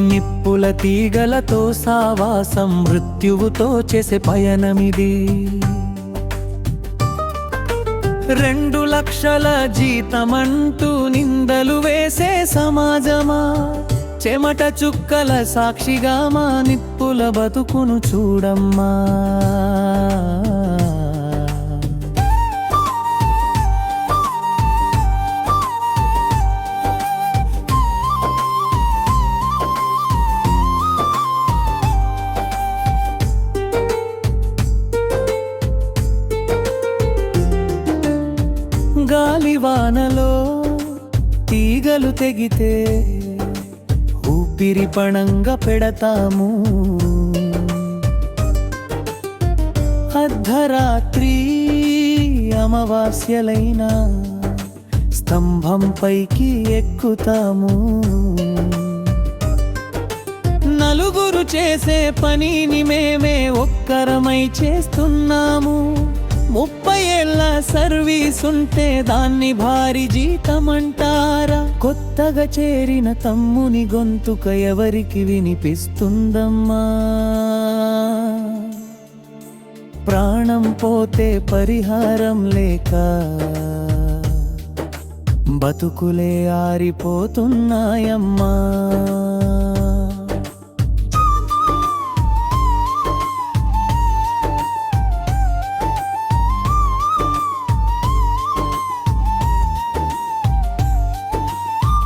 నిప్పుల తీగలతో సావాసం, మృత్యువుతో చేసే పయనమిది. 2 లక్షల జీతమంటూ నిందలు వేసే సమాజమా, చెమట చుక్కల సాక్షిగా మా నిప్పుల బతుకును చూడమ్మా. గాలివానలో తీగలు తెగితే ఊపిరి పణంగా పెడతాము. అర్ధరాత్రి అమావాస్యలైనా స్తంభం పైకి ఎక్కుతాము. నలుగురు చేసే పనిని మేమే ఒక్కరమై చేస్తున్నాము. 30 ఏళ్ల సర్వీస్ ఉంటే దాన్ని భారీ జీతమంటారా? కొత్తగా చేరిన తమ్ముని గొంతుక ఎవరికి వినిపిస్తుందమ్మా? ప్రాణం పోతే పరిహారం లేక బతుకులే ఆరిపోతున్నాయమ్మా.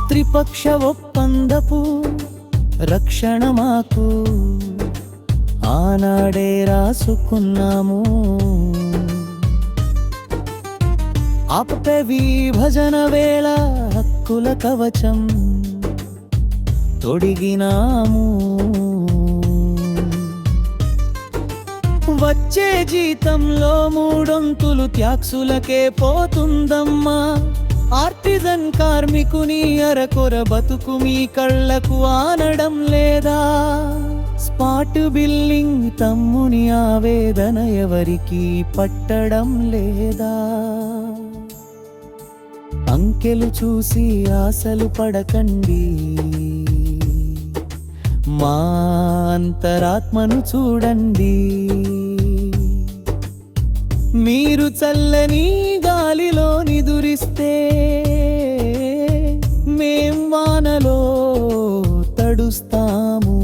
త్రిపక్ష ఒప్పందపు రక్షణ మాకు ఆనాడే రాసుకున్నాము. ఆపే విభజన వేళ హక్కుల కవచం తొడిగినాము. వచ్చే జీతంలో 3 ట్యాక్సులకే పోతుందమ్మా. ఆర్టిజన్ కార్మికుని అరకొర బతుకు మీ కళ్ళకు ఆనడం లేదా? స్పాట్ బిల్లింగ్ తమ్ముని ఆవేదన ఎవరికి పట్టడం లేదా? అంకెలు చూసి ఆశలు పడకండి, మా అంతరాత్మను చూడండి. మీరు చల్లని గాలిలో నిదురిస్తే మేం వానలో తడుస్తాము.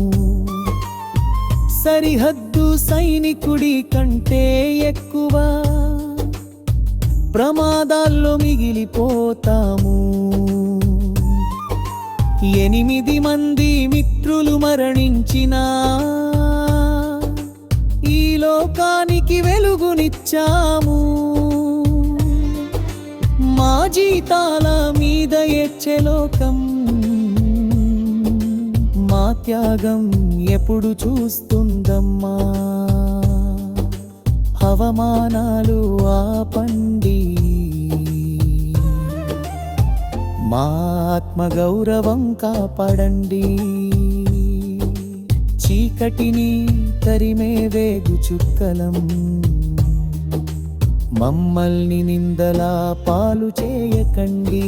సరిహద్దు సైనికుడి కంటే ఎక్కువ ప్రమాదాల్లో మిగిలిపోతాము. 8 మంది మిత్రులు మరణించినా ఈ లోకానికి వెలుగునిచ్చాము. మా జీతాల మీద ఎచ్చే లోకం మా త్యాగం ఎప్పుడు చూస్తుందమ్మా? అవమానాలు ఆపండి, మా ఆత్మగౌరవం కాపాడండి. చీకటిని తరిమే వేగు చుక్కలం, మమ్మల్ని నిందలా పాలు చేయకండి.